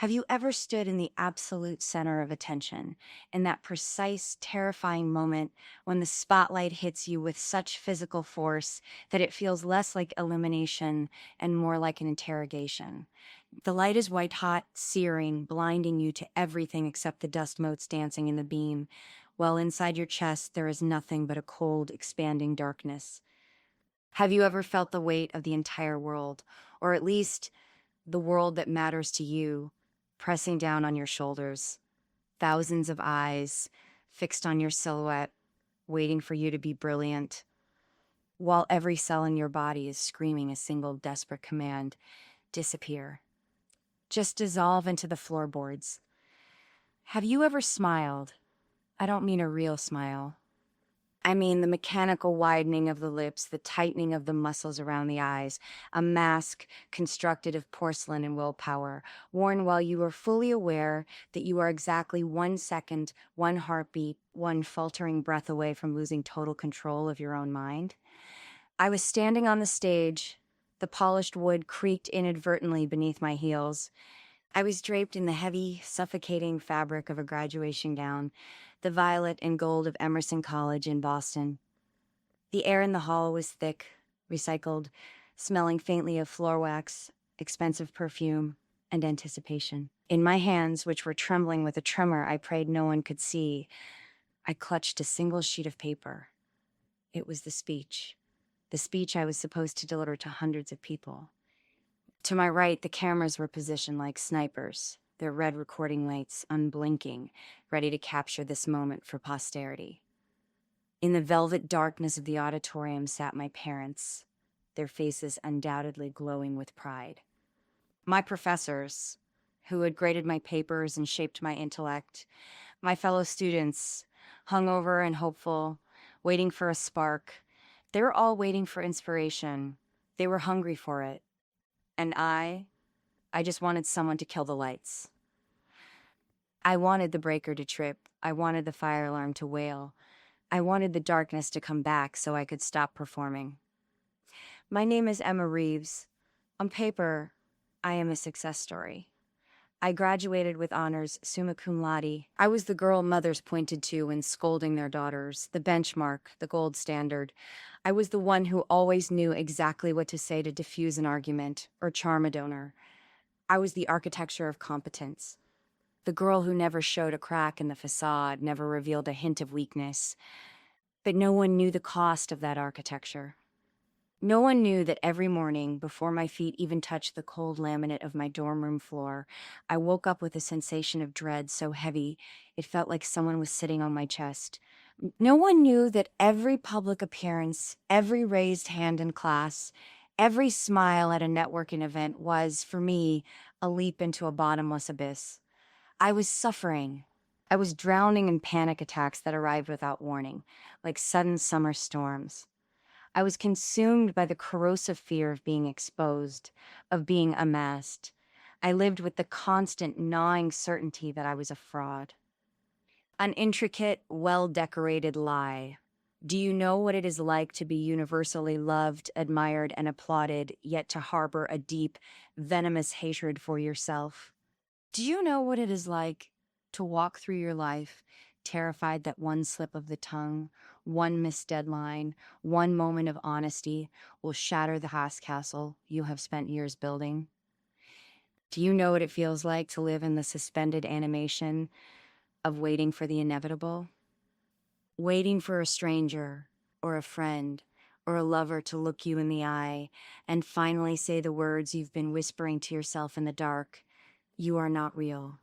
Have you ever stood in the absolute center of attention, in that precise, terrifying moment when the spotlight hits you with such physical force that it feels less like illumination and more like an interrogation? The light is white hot, searing, blinding you to everything except the dust motes dancing in the beam, while inside your chest there is nothing but a cold, expanding darkness. Have you ever felt the weight of the entire world, or at least the world that matters to you, pressing down on your shoulders? Thousands of eyes fixed on your silhouette, waiting for you to be brilliant, while every cell in your body is screaming a single desperate command: disappear. Just dissolve into the floorboards. Have you ever smiled? I don't mean a real smile. I mean the mechanical widening of the lips, the tightening of the muscles around the eyes, a mask constructed of porcelain and willpower, worn while you are fully aware that you are exactly 1 second, one heartbeat, one faltering breath away from losing total control of your own mind. I was standing on the stage. The polished wood creaked inadvertently beneath my heels. I was draped in the heavy, suffocating fabric of a graduation gown, the violet and gold of Emerson College in Boston. The air in the hall was thick, recycled, smelling faintly of floor wax, expensive perfume, and anticipation. In my hands, which were trembling with a tremor I prayed no one could see, I clutched a single sheet of paper. It was the speech I was supposed to deliver to hundreds of people. To my right, the cameras were positioned like snipers, their red recording lights unblinking, ready to capture this moment for posterity. In the velvet darkness of the auditorium sat my parents, their faces undoubtedly glowing with pride. My professors, who had graded my papers and shaped my intellect, my fellow students, hungover and hopeful, waiting for a spark. They were all waiting for inspiration. They were hungry for it. And I just wanted someone to kill the lights. I wanted the breaker to trip. I wanted the fire alarm to wail. I wanted the darkness to come back so I could stop performing. My name is Emma Reeves. On paper, I am a success story. I graduated with honors summa cum laude. I was the girl mothers pointed to when scolding their daughters, the benchmark, the gold standard. I was the one who always knew exactly what to say to diffuse an argument or charm a donor. I was the architecture of competence. The girl who never showed a crack in the facade, never revealed a hint of weakness. But no one knew the cost of that architecture. No one knew that every morning, before my feet even touched the cold laminate of my dorm room floor, I woke up with a sensation of dread so heavy it felt like someone was sitting on my chest. No one knew that every public appearance, every raised hand in class, every smile at a networking event was, for me, a leap into a bottomless abyss. I was suffering. I was drowning in panic attacks that arrived without warning, like sudden summer storms. I was consumed by the corrosive fear of being exposed, of being unmasked. I lived with the constant gnawing certainty that I was a fraud. An intricate, well-decorated lie. Do you know what it is like to be universally loved, admired, and applauded, yet to harbor a deep, venomous hatred for yourself? Do you know what it is like to walk through your life terrified that one slip of the tongue, one missed deadline, one moment of honesty will shatter the glass castle you have spent years building? Do you know what it feels like to live in the suspended animation of waiting for the inevitable? Waiting for a stranger or a friend or a lover to look you in the eye and finally say the words you've been whispering to yourself in the dark: "You are not real.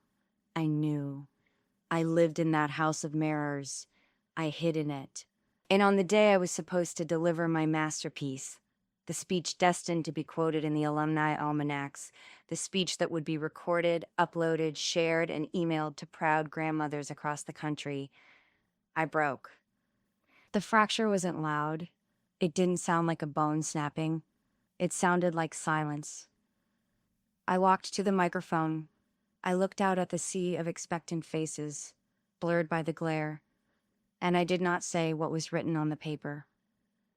I knew. I lived in that house of mirrors. I hid in it." And on the day I was supposed to deliver my masterpiece, the speech destined to be quoted in the alumni almanacs, the speech that would be recorded, uploaded, shared, and emailed to proud grandmothers across the country, I broke. The fracture wasn't loud. It didn't sound like a bone snapping. It sounded like silence. I walked to the microphone. I looked out at the sea of expectant faces, blurred by the glare, and I did not say what was written on the paper.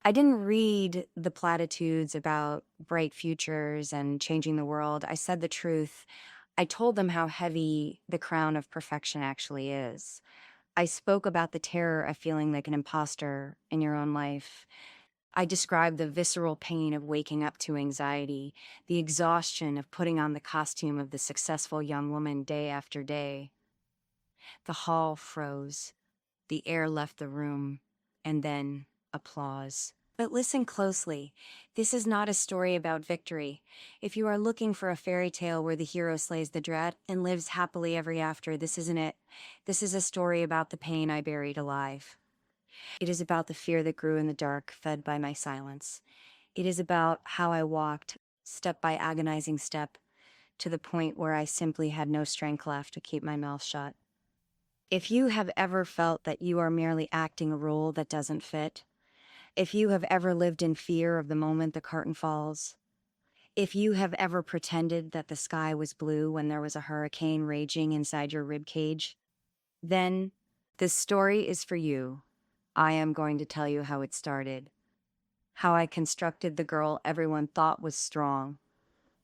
I didn't read the platitudes about bright futures and changing the world. I said the truth. I told them how heavy the crown of perfection actually is. I spoke about the terror of feeling like an imposter in your own life. I described the visceral pain of waking up to anxiety, the exhaustion of putting on the costume of the successful young woman day after day. The hall froze. The air left the room, and then applause. But listen closely. This is not a story about victory. If you are looking for a fairy tale where the hero slays the dread and lives happily ever after, this isn't it. This is a story about the pain I buried alive. It is about the fear that grew in the dark, fed by my silence. It is about how I walked, step by agonizing step, to the point where I simply had no strength left to keep my mouth shut. If you have ever felt that you are merely acting a role that doesn't fit, if you have ever lived in fear of the moment the curtain falls, if you have ever pretended that the sky was blue when there was a hurricane raging inside your rib cage, then this story is for you. I am going to tell you how it started, how I constructed the girl everyone thought was strong,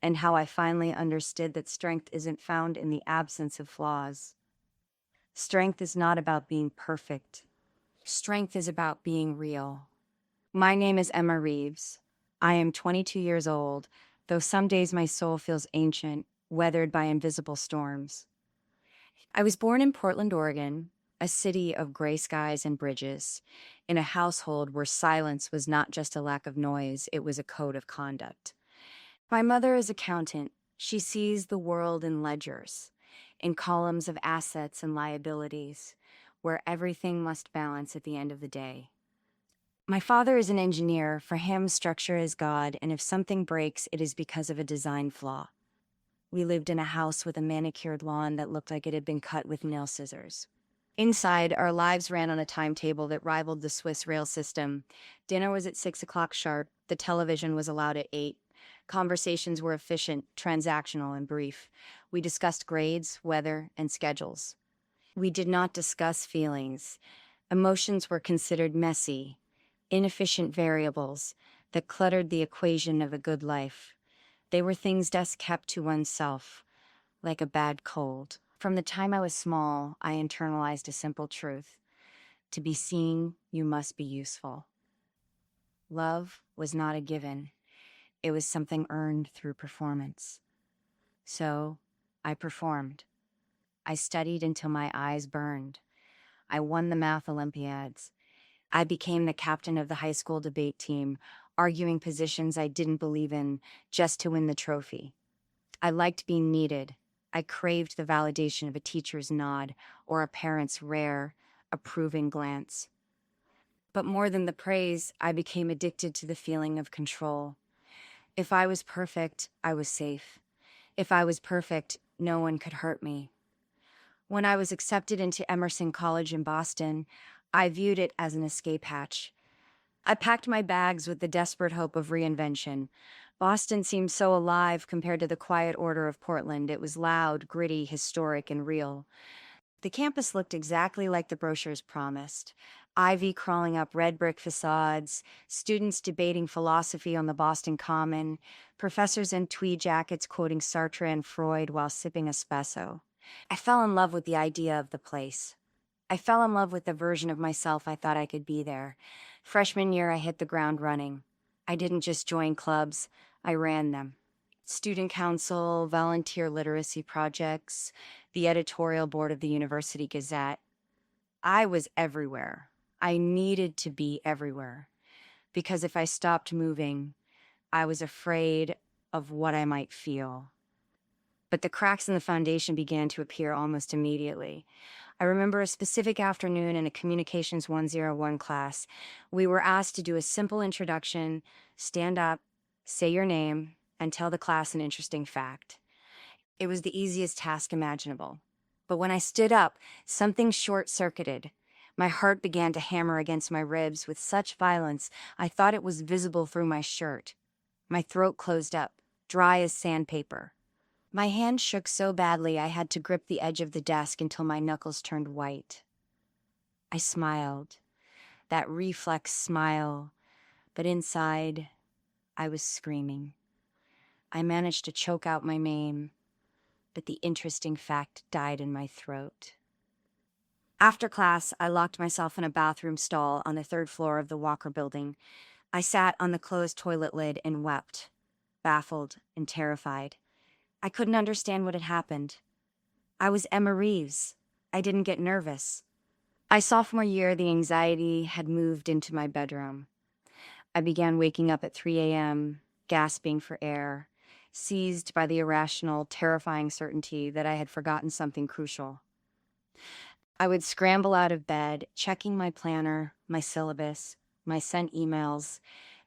and how I finally understood that strength isn't found in the absence of flaws. Strength is not about being perfect. Strength is about being real. My name is Emma Reeves. I am 22 years old, though some days my soul feels ancient, weathered by invisible storms. I was born in Portland, Oregon, a city of gray skies and bridges, in a household where silence was not just a lack of noise, it was a code of conduct. My mother is accountant. She sees the world in ledgers, in columns of assets and liabilities, where everything must balance at the end of the day. My father is an engineer. For him, structure is God, and if something breaks, it is because of a design flaw. We lived in a house with a manicured lawn that looked like it had been cut with nail scissors. Inside, our lives ran on a timetable that rivaled the Swiss rail system. Dinner was at 6 o'clock sharp. The television was allowed at 8. Conversations were efficient, transactional, and brief. We discussed grades, weather, and schedules. We did not discuss feelings. Emotions were considered messy, inefficient variables that cluttered the equation of a good life. They were things best kept to oneself, like a bad cold. From the time I was small, I internalized a simple truth. To be seen, you must be useful. Love was not a given. It was something earned through performance. So, I performed. I studied until my eyes burned. I won the math Olympiads. I became the captain of the high school debate team, arguing positions I didn't believe in just to win the trophy. I liked being needed. I craved the validation of a teacher's nod or a parent's rare, approving glance. But more than the praise, I became addicted to the feeling of control. If I was perfect, I was safe. If I was perfect, no one could hurt me. When I was accepted into Emerson College in Boston, I viewed it as an escape hatch. I packed my bags with the desperate hope of reinvention. Boston seemed so alive compared to the quiet order of Portland. It was loud, gritty, historic, and real. The campus looked exactly like the brochures promised. Ivy crawling up red brick facades, students debating philosophy on the Boston Common, professors in tweed jackets quoting Sartre and Freud while sipping espresso. I fell in love with the idea of the place. I fell in love with the version of myself I thought I could be there. Freshman year, I hit the ground running. I didn't just join clubs, I ran them. Student council, volunteer literacy projects, the editorial board of the University Gazette. I was everywhere. I needed to be everywhere. Because if I stopped moving, I was afraid of what I might feel. But the cracks in the foundation began to appear almost immediately. I remember a specific afternoon in a Communications 101 class. We were asked to do a simple introduction, stand up, say your name, and tell the class an interesting fact. It was the easiest task imaginable. But when I stood up, something short-circuited. My heart began to hammer against my ribs with such violence I thought it was visible through my shirt. My throat closed up, dry as sandpaper. My hand shook so badly I had to grip the edge of the desk until my knuckles turned white. I smiled, that reflex smile, but inside, I was screaming. I managed to choke out my name, but the interesting fact died in my throat. After class, I locked myself in a bathroom stall on the third floor of the Walker building. I sat on the closed toilet lid and wept, baffled and terrified. I couldn't understand what had happened. I was Emma Reeves. I didn't get nervous. My sophomore year, the anxiety had moved into my bedroom. I began waking up at 3 a.m., gasping for air, seized by the irrational, terrifying certainty that I had forgotten something crucial. I would scramble out of bed, checking my planner, my syllabus, my sent emails.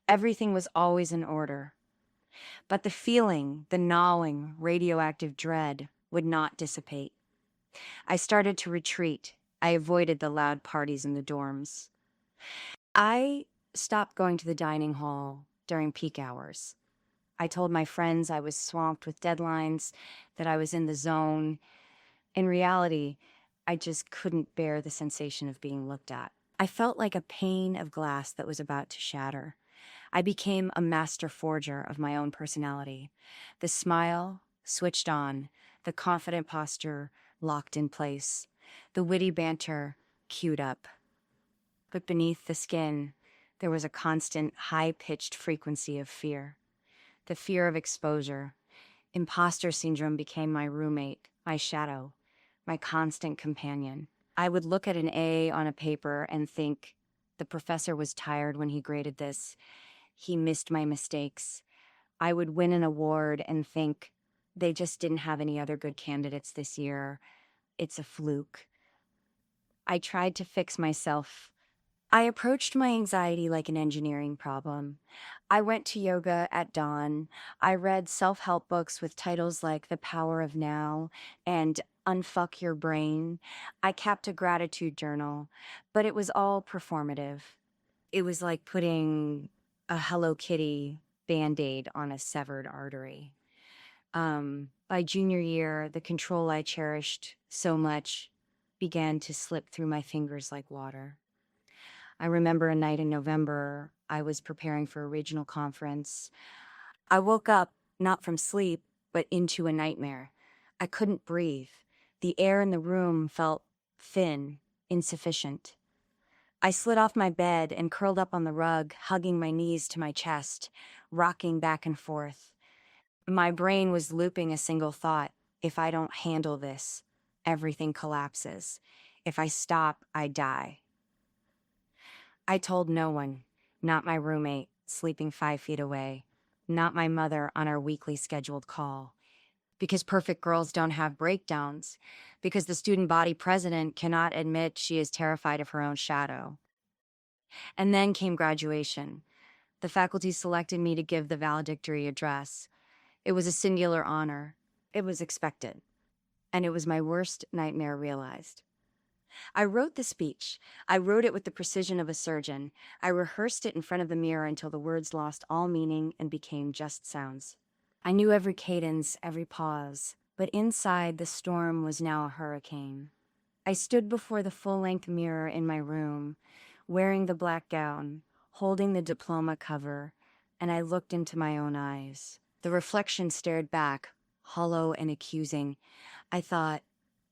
Everything was always in order. But the feeling, the gnawing, radioactive dread, would not dissipate. I started to retreat. I avoided the loud parties in the dorms. I stopped going to the dining hall during peak hours. I told my friends I was swamped with deadlines, that I was in the zone. In reality, I just couldn't bear the sensation of being looked at. I felt like a pane of glass that was about to shatter. I became a master forger of my own personality. The smile switched on, the confident posture locked in place, the witty banter queued up. But beneath the skin, there was a constant, high-pitched frequency of fear. The fear of exposure. Impostor syndrome became my roommate, my shadow, my constant companion. I would look at an A on a paper and think, the professor was tired when he graded this. He missed my mistakes. I would win an award and think, they just didn't have any other good candidates this year. It's a fluke. I tried to fix myself. I approached my anxiety like an engineering problem. I went to yoga at dawn. I read self-help books with titles like The Power of Now and Unfuck Your Brain. I kept a gratitude journal, but it was all performative. It was like putting a Hello Kitty Band-Aid on a severed artery. By junior year, the control I cherished so much began to slip through my fingers like water. I remember a night in November, I was preparing for a regional conference. I woke up, not from sleep, but into a nightmare. I couldn't breathe. The air in the room felt thin, insufficient. I slid off my bed and curled up on the rug, hugging my knees to my chest, rocking back and forth. My brain was looping a single thought. If I don't handle this, everything collapses. If I stop, I die. I told no one, not my roommate, sleeping 5 feet away, not my mother on our weekly scheduled call. Because perfect girls don't have breakdowns. Because the student body president cannot admit she is terrified of her own shadow. And then came graduation. The faculty selected me to give the valedictory address. It was a singular honor. It was expected. And it was my worst nightmare realized. I wrote the speech. I wrote it with the precision of a surgeon. I rehearsed it in front of the mirror until the words lost all meaning and became just sounds. I knew every cadence, every pause, but inside the storm was now a hurricane. I stood before the full-length mirror in my room, wearing the black gown, holding the diploma cover, and I looked into my own eyes. The reflection stared back, hollow and accusing. I thought,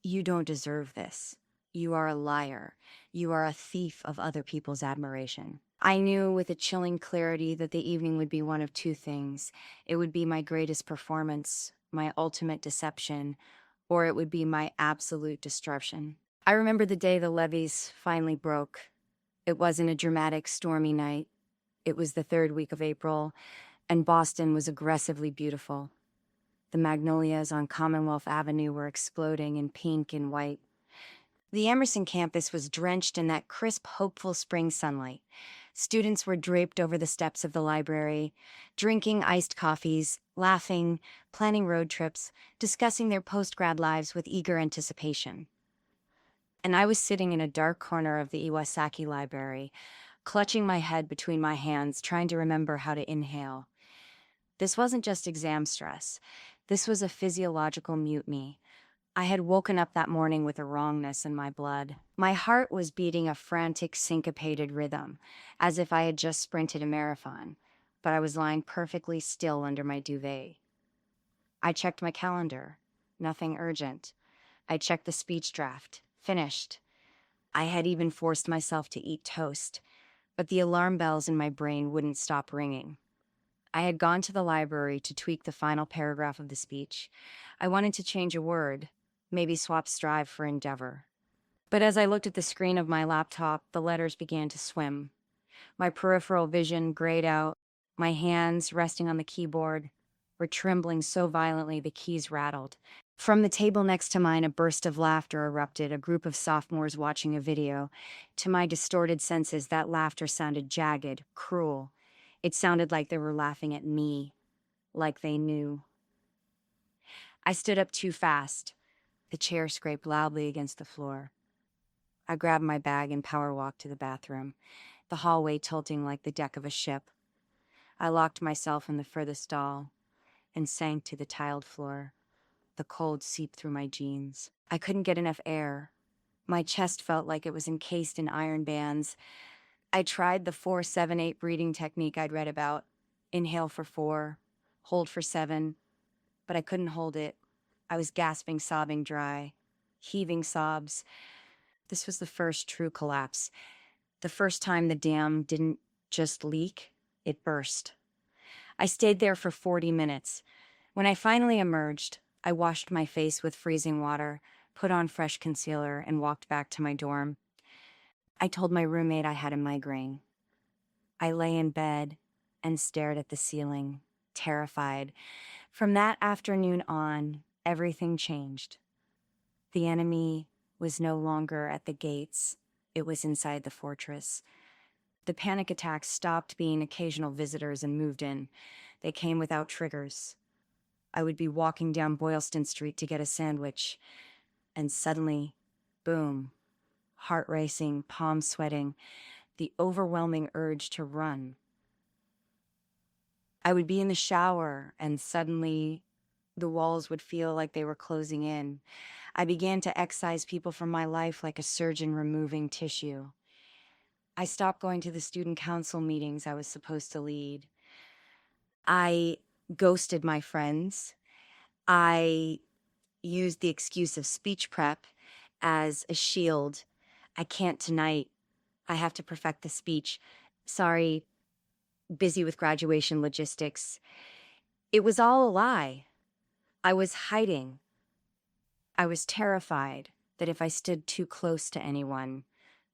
you don't deserve this. You are a liar. You are a thief of other people's admiration. I knew with a chilling clarity that the evening would be one of two things. It would be my greatest performance, my ultimate deception, or it would be my absolute destruction. I remember the day the levees finally broke. It wasn't a dramatic, stormy night. It was the third week of April, and Boston was aggressively beautiful. The magnolias on Commonwealth Avenue were exploding in pink and white. The Emerson campus was drenched in that crisp, hopeful spring sunlight. Students were draped over the steps of the library, drinking iced coffees, laughing, planning road trips, discussing their post-grad lives with eager anticipation. And I was sitting in a dark corner of the Iwasaki Library, clutching my head between my hands, trying to remember how to inhale. This wasn't just exam stress. This was a physiological mutiny. I had woken up that morning with a wrongness in my blood. My heart was beating a frantic, syncopated rhythm, as if I had just sprinted a marathon, but I was lying perfectly still under my duvet. I checked my calendar. Nothing urgent. I checked the speech draft. Finished. I had even forced myself to eat toast, but the alarm bells in my brain wouldn't stop ringing. I had gone to the library to tweak the final paragraph of the speech. I wanted to change a word, maybe swap strive for endeavor. But as I looked at the screen of my laptop, the letters began to swim. My peripheral vision grayed out. My hands, resting on the keyboard, were trembling so violently the keys rattled. From the table next to mine, a burst of laughter erupted, a group of sophomores watching a video. To my distorted senses, that laughter sounded jagged, cruel. It sounded like they were laughing at me, like they knew. I stood up too fast. The chair scraped loudly against the floor. I grabbed my bag and power walked to the bathroom, the hallway tilting like the deck of a ship. I locked myself in the furthest stall and sank to the tiled floor. The cold seeped through my jeans. I couldn't get enough air. My chest felt like it was encased in iron bands. I tried the 4-7-8 breathing technique I'd read about. Inhale for 4, hold for 7, but I couldn't hold it. I was gasping, sobbing dry, heaving sobs. This was the first true collapse. The first time the dam didn't just leak, it burst. I stayed there for 40 minutes. When I finally emerged, I washed my face with freezing water, put on fresh concealer, and walked back to my dorm. I told my roommate I had a migraine. I lay in bed and stared at the ceiling, terrified. From that afternoon on, everything changed. The enemy was no longer at the gates. It was inside the fortress. The panic attacks stopped being occasional visitors and moved in. They came without triggers. I would be walking down Boylston Street to get a sandwich, and suddenly, boom, heart racing, palms sweating, the overwhelming urge to run. I would be in the shower, and suddenly the walls would feel like they were closing in. I began to excise people from my life like a surgeon removing tissue. I stopped going to the student council meetings I was supposed to lead. I ghosted my friends. I used the excuse of speech prep as a shield. I can't tonight. I have to perfect the speech. Sorry, busy with graduation logistics. It was all a lie. I was hiding. I was terrified that if I stood too close to anyone,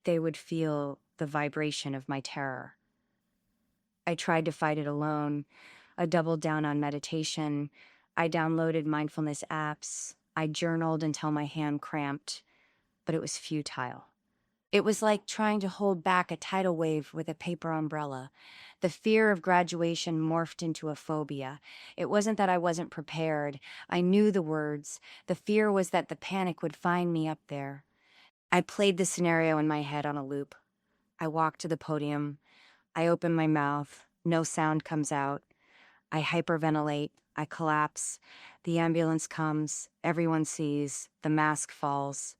they would feel the vibration of my terror. I tried to fight it alone. I doubled down on meditation. I downloaded mindfulness apps. I journaled until my hand cramped, but it was futile. It was like trying to hold back a tidal wave with a paper umbrella. The fear of graduation morphed into a phobia. It wasn't that I wasn't prepared. I knew the words. The fear was that the panic would find me up there. I played the scenario in my head on a loop. I walk to the podium. I open my mouth. No sound comes out. I hyperventilate. I collapse. The ambulance comes. Everyone sees. The mask falls.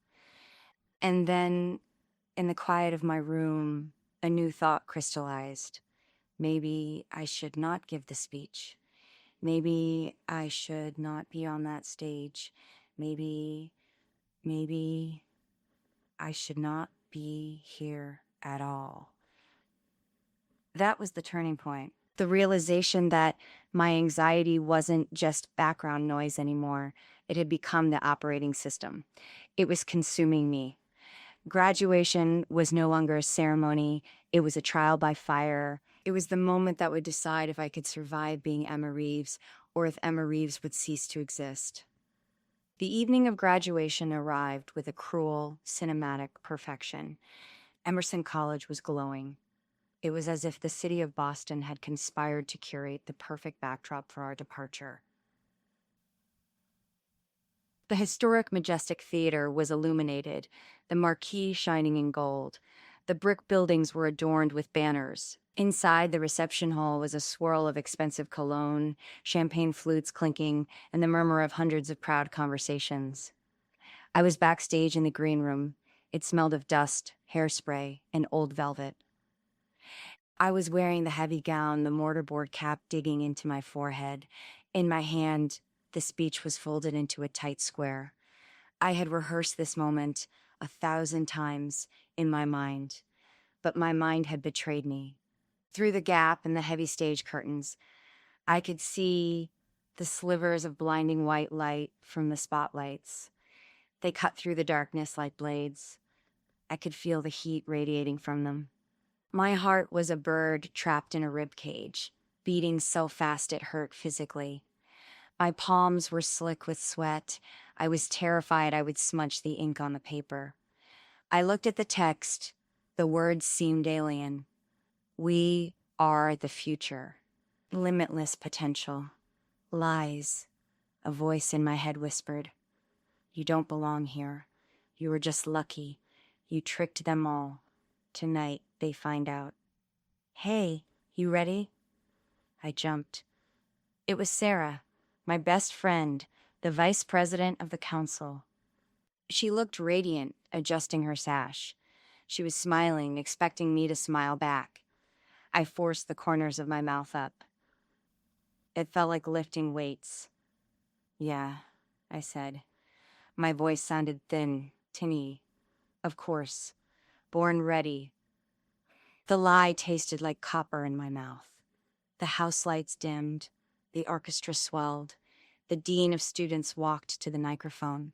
And then, in the quiet of my room, a new thought crystallized. Maybe I should not give the speech. Maybe I should not be on that stage. Maybe I should not be here at all. That was the turning point. The realization that my anxiety wasn't just background noise anymore. It had become the operating system. It was consuming me. Graduation was no longer a ceremony. It was a trial by fire. It was the moment that would decide if I could survive being Emma Reeves or if Emma Reeves would cease to exist. The evening of graduation arrived with a cruel, cinematic perfection. Emerson College was glowing. It was as if the city of Boston had conspired to curate the perfect backdrop for our departure. The historic Majestic Theater was illuminated, the marquee shining in gold. The brick buildings were adorned with banners. Inside the reception hall was a swirl of expensive cologne, champagne flutes clinking, and the murmur of hundreds of proud conversations. I was backstage in the green room. It smelled of dust, hairspray, and old velvet. I was wearing the heavy gown, the mortarboard cap digging into my forehead. In my hand, The speech was folded into a tight square. I had rehearsed this moment 1,000 times in my mind, but my mind had betrayed me. Through the gap in the heavy stage curtains, I could see the slivers of blinding white light from the spotlights. They cut through the darkness like blades. I could feel the heat radiating from them. My heart was a bird trapped in a rib cage, beating so fast it hurt physically. My palms were slick with sweat. I was terrified I would smudge the ink on the paper. I looked at the text. The words seemed alien. We are the future. Limitless potential. Lies. A voice in my head whispered. You don't belong here. You were just lucky. You tricked them all. Tonight, they find out. Hey, you ready? I jumped. It was Sarah, my best friend, the vice president of the council. She looked radiant, adjusting her sash. She was smiling, expecting me to smile back. I forced the corners of my mouth up. It felt like lifting weights. Yeah, I said. My voice sounded thin, tinny. Of course. Born ready. The lie tasted like copper in my mouth. The house lights dimmed. The orchestra swelled. The dean of students walked to the microphone.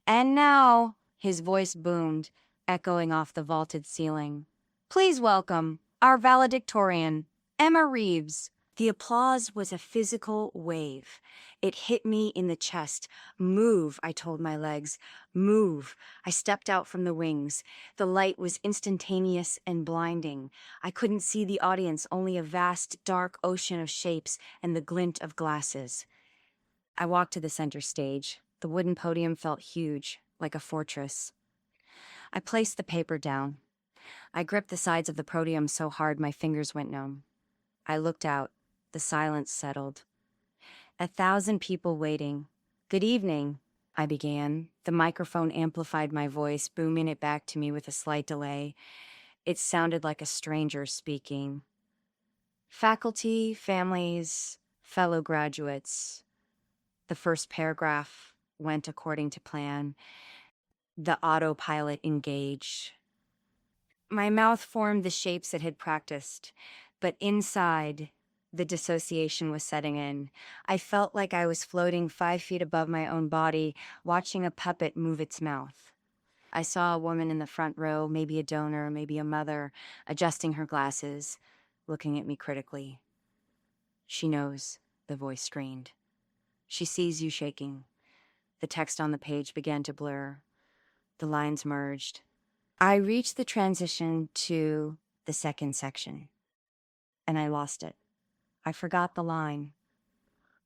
And now, his voice boomed, echoing off the vaulted ceiling. Please welcome our valedictorian, Emma Reeves. The applause was a physical wave. It hit me in the chest. Move, I told my legs. Move. I stepped out from the wings. The light was instantaneous and blinding. I couldn't see the audience, only a vast, dark ocean of shapes and the glint of glasses. I walked to the center stage. The wooden podium felt huge, like a fortress. I placed the paper down. I gripped the sides of the podium so hard my fingers went numb. I looked out. The silence settled. 1,000 people waiting. Good evening, I began. The microphone amplified my voice, booming it back to me with a slight delay. It sounded like a stranger speaking. Faculty, families, fellow graduates. The first paragraph went according to plan. The autopilot engaged. My mouth formed the shapes it had practiced, but inside, the dissociation was setting in. I felt like I was floating 5 feet above my own body, watching a puppet move its mouth. I saw a woman in the front row, maybe a donor, maybe a mother, adjusting her glasses, looking at me critically. She knows, the voice screamed. She sees you shaking. The text on the page began to blur. The lines merged. I reached the transition to the second section, and I lost it. I forgot the line.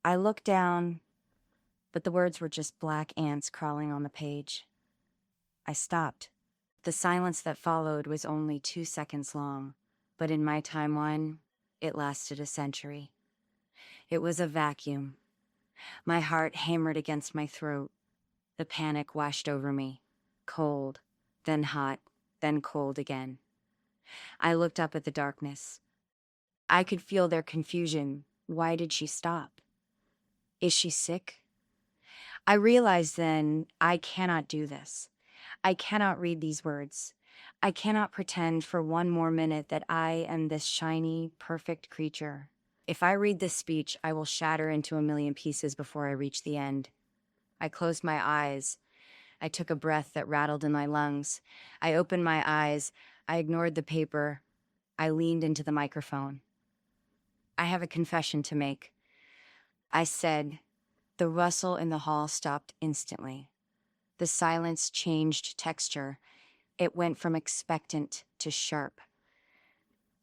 I looked down, but the words were just black ants crawling on the page. I stopped. The silence that followed was only 2 seconds long, but in my timeline, it lasted a century. It was a vacuum. My heart hammered against my throat. The panic washed over me. Cold, then hot, then cold again. I looked up at the darkness. I could feel their confusion. Why did she stop? Is she sick? I realized then I cannot do this. I cannot read these words. I cannot pretend for 1 more minute that I am this shiny, perfect creature. If I read this speech, I will shatter into 1,000,000 pieces before I reach the end. I closed my eyes. I took a breath that rattled in my lungs. I opened my eyes. I ignored the paper. I leaned into the microphone. I have a confession to make. I said. The rustle in the hall stopped instantly. The silence changed texture. It went from expectant to sharp.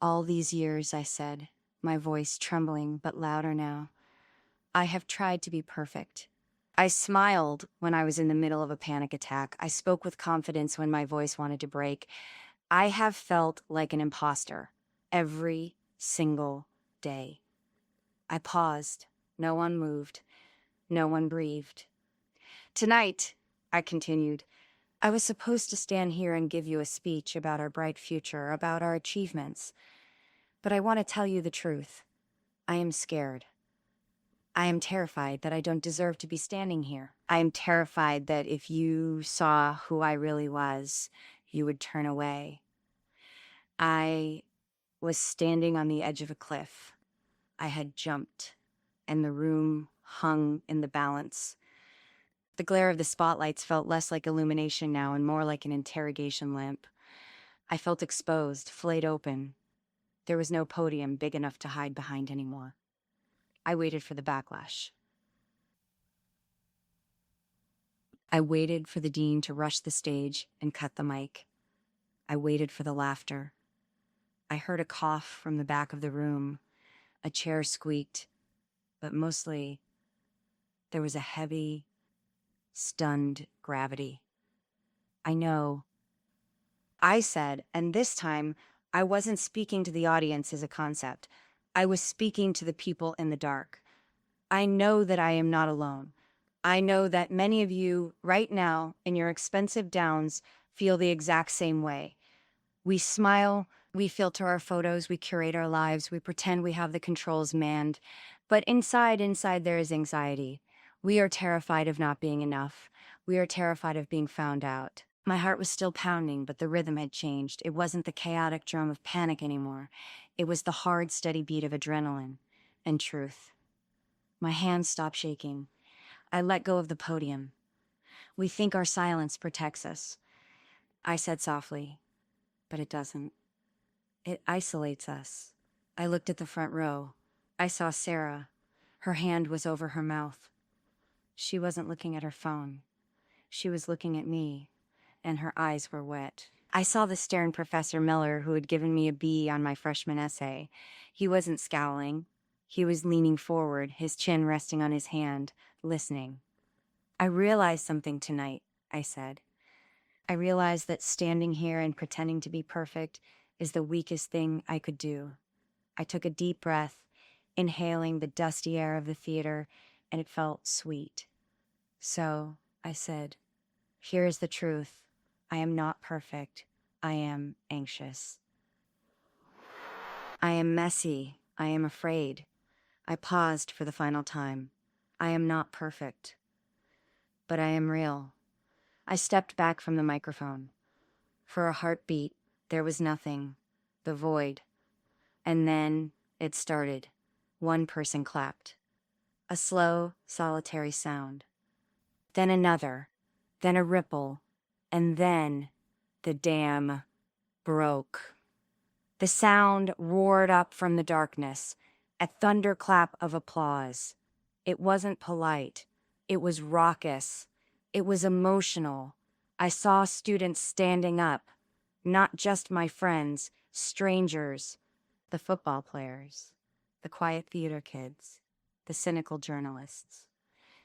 All these years, I said, my voice trembling but louder now, I have tried to be perfect. I smiled when I was in the middle of a panic attack. I spoke with confidence when my voice wanted to break. I have felt like an imposter every single day. I paused. No one moved. No one breathed. Tonight, I continued, I was supposed to stand here and give you a speech about our bright future, about our achievements. But I want to tell you the truth. I am scared. I am terrified that I don't deserve to be standing here. I am terrified that if you saw who I really was, you would turn away. I was standing on the edge of a cliff. I had jumped, and the room hung in the balance. The glare of the spotlights felt less like illumination now and more like an interrogation lamp. I felt exposed, flayed open. There was no podium big enough to hide behind anymore. I waited for the backlash. I waited for the dean to rush the stage and cut the mic. I waited for the laughter. I heard a cough from the back of the room. A chair squeaked, but mostly there was a heavy, stunned gravity. I know, I said, and this time I wasn't speaking to the audience as a concept. I was speaking to the people in the dark. I know that I am not alone. I know that many of you right now in your expensive downs feel the exact same way. We smile, we filter our photos, we curate our lives, we pretend we have the controls manned. But inside there is anxiety. We are terrified of not being enough. We are terrified of being found out. My heart was still pounding, but the rhythm had changed. It wasn't the chaotic drum of panic anymore. It was the hard, steady beat of adrenaline and truth. My hands stopped shaking. I let go of the podium. We think our silence protects us. I said softly, but it doesn't. It isolates us. I looked at the front row. I saw Sarah. Her hand was over her mouth. She wasn't looking at her phone. She was looking at me, and her eyes were wet. I saw the stern Professor Miller who had given me a B on my freshman essay. He wasn't scowling. He was leaning forward, his chin resting on his hand, listening. I realized something tonight, I said. I realized that standing here and pretending to be perfect is the weakest thing I could do. I took a deep breath, inhaling the dusty air of the theater, and it felt sweet. So, I said, here is the truth. I am not perfect. I am anxious. I am messy. I am afraid. I paused for the final time. I am not perfect. But I am real. I stepped back from the microphone. For a heartbeat, there was nothing. The void. And then it started. One person clapped. A slow, solitary sound. Then another. Then a ripple. And then the dam broke. The sound roared up from the darkness, a thunderclap of applause. It wasn't polite. It was raucous. It was emotional. I saw students standing up, not just my friends, strangers, the football players, the quiet theater kids, the cynical journalists.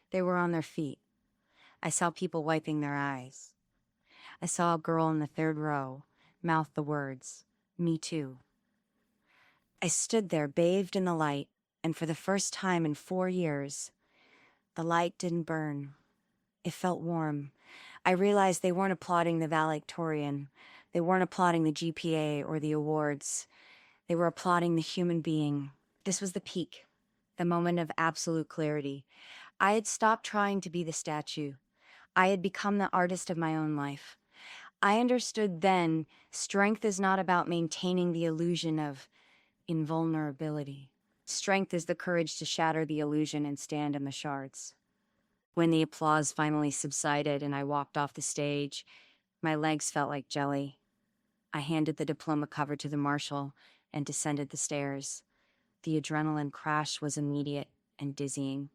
They were on their feet. I saw people wiping their eyes. I saw a girl in the third row mouth the words, "Me too." I stood there bathed in the light, and for the first time in 4 years, the light didn't burn. It felt warm. I realized they weren't applauding the valedictorian. They weren't applauding the GPA or the awards. They were applauding the human being. This was the peak, the moment of absolute clarity. I had stopped trying to be the statue. I had become the artist of my own life. I understood then strength is not about maintaining the illusion of invulnerability. Strength is the courage to shatter the illusion and stand in the shards. When the applause finally subsided and I walked off the stage, my legs felt like jelly. I handed the diploma cover to the marshal and descended the stairs. The adrenaline crash was immediate and dizzying.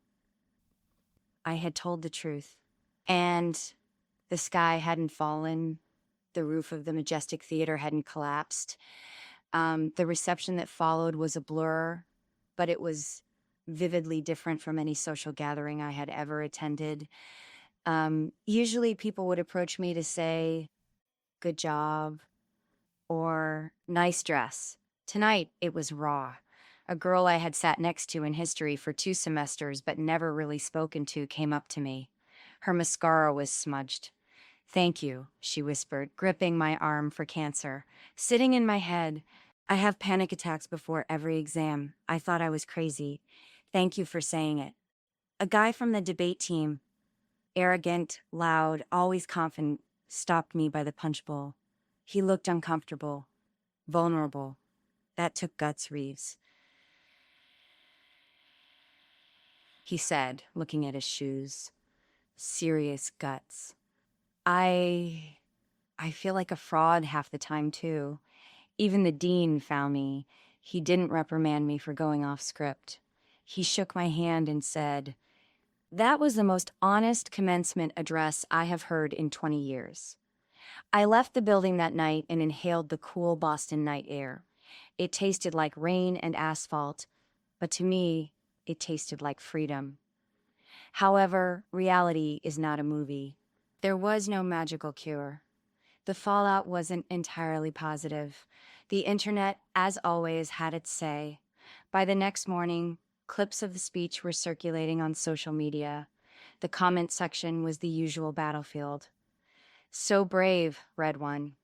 I had told the truth. And the sky hadn't fallen. The roof of the majestic theater hadn't collapsed. The reception that followed was a blur, but it was vividly different from any social gathering I had ever attended. Usually people would approach me to say, "Good job," or "Nice dress." Tonight, it was raw. A girl I had sat next to in history for 2 semesters but never really spoken to came up to me. Her mascara was smudged. "Thank you," she whispered, gripping my arm for cancer. Sitting in my head, "I have panic attacks before every exam. I thought I was crazy. Thank you for saying it." A guy from the debate team, arrogant, loud, always confident, stopped me by the punch bowl. He looked uncomfortable, vulnerable. That took guts, Reeves, he said, looking at his shoes. Serious guts. I I feel like a fraud half the time, too. Even the dean found me. He didn't reprimand me for going off script. He shook my hand and said, "That was the most honest commencement address I have heard in 20 years." I left the building that night and inhaled the cool Boston night air. It tasted like rain and asphalt, but to me, it tasted like freedom. However, reality is not a movie. There was no magical cure. The fallout wasn't entirely positive. The internet, as always, had its say. By the next morning, clips of the speech were circulating on social media. The comment section was the usual battlefield. "So brave," read one.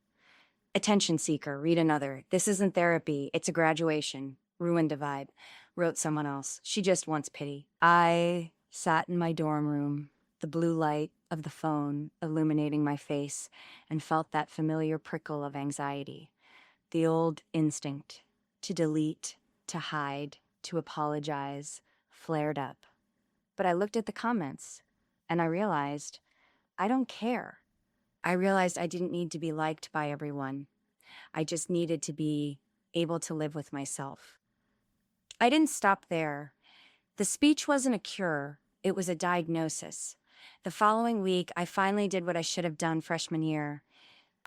"Attention seeker," read another. "This isn't therapy, it's a graduation. Ruined a vibe," wrote someone else. "She just wants pity." I sat in my dorm room, the blue light of the phone illuminating my face, and felt that familiar prickle of anxiety. The old instinct to delete, to hide, to apologize, flared up. But I looked at the comments, and I realized I don't care. I realized I didn't need to be liked by everyone. I just needed to be able to live with myself. I didn't stop there. The speech wasn't a cure, it was a diagnosis. The following week, I finally did what I should have done freshman year.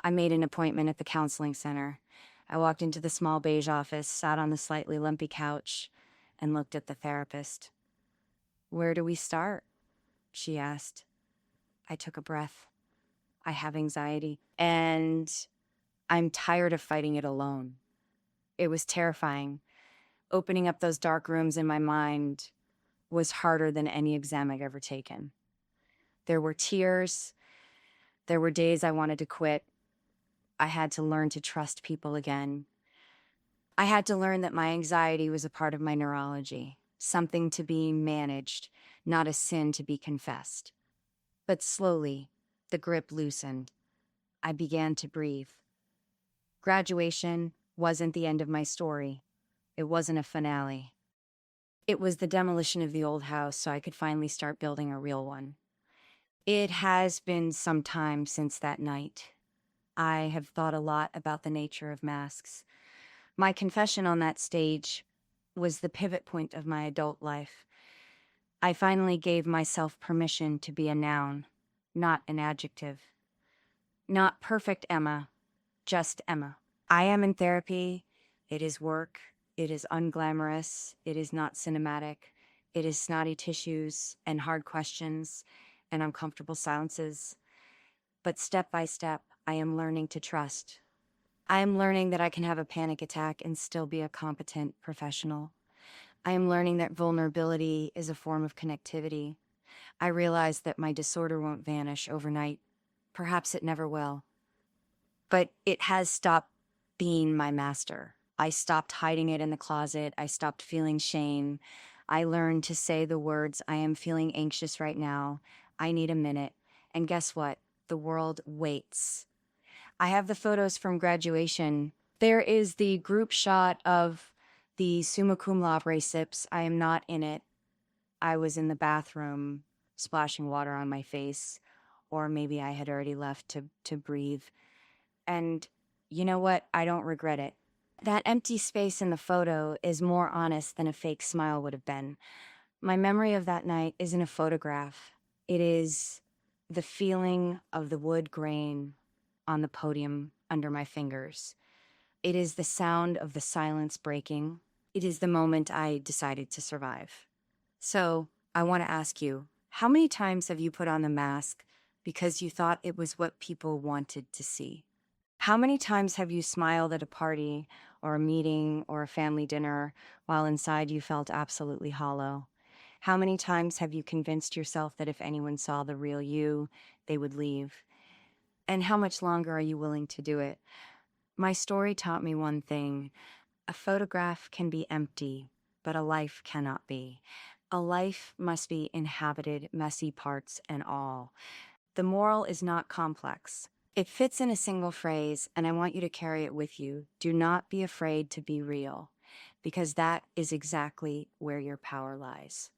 I made an appointment at the counseling center. I walked into the small beige office, sat on the slightly lumpy couch, and looked at the therapist. "Where do we start?" she asked. I took a breath. I have anxiety, and I'm tired of fighting it alone. It was terrifying. Opening up those dark rooms in my mind was harder than any exam I've ever taken. There were tears. There were days I wanted to quit. I had to learn to trust people again. I had to learn that my anxiety was a part of my neurology, something to be managed, not a sin to be confessed. But slowly, the grip loosened. I began to breathe. Graduation wasn't the end of my story. It wasn't a finale. It was the demolition of the old house so I could finally start building a real one. It has been some time since that night. I have thought a lot about the nature of masks. My confession on that stage was the pivot point of my adult life. I finally gave myself permission to be a noun, not an adjective. Not perfect Emma, just Emma. I am in therapy. It is work. It is unglamorous. It is not cinematic. It is snotty tissues and hard questions and uncomfortable silences. But step by step, I am learning to trust. I am learning that I can have a panic attack and still be a competent professional. I am learning that vulnerability is a form of connectivity. I realize that my disorder won't vanish overnight. Perhaps it never will. But it has stopped being my master. I stopped hiding it in the closet. I stopped feeling shame. I learned to say the words, "I am feeling anxious right now. I need a minute." And guess what? The world waits. I have the photos from graduation. There is the group shot of the summa cum laude recips. I am not in it. I was in the bathroom splashing water on my face, or maybe I had already left to breathe. And you know what? I don't regret it. That empty space in the photo is more honest than a fake smile would have been. My memory of that night isn't a photograph. It is the feeling of the wood grain on the podium under my fingers. It is the sound of the silence breaking. It is the moment I decided to survive. So, I want to ask you, how many times have you put on the mask because you thought it was what people wanted to see? How many times have you smiled at a party or a meeting or a family dinner while inside you felt absolutely hollow? How many times have you convinced yourself that if anyone saw the real you, they would leave? And how much longer are you willing to do it? My story taught me one thing. A photograph can be empty, but a life cannot be. A life must be inhabited, messy parts and all. The moral is not complex. It fits in a single phrase, and I want you to carry it with you. Do not be afraid to be real, because that is exactly where your power lies.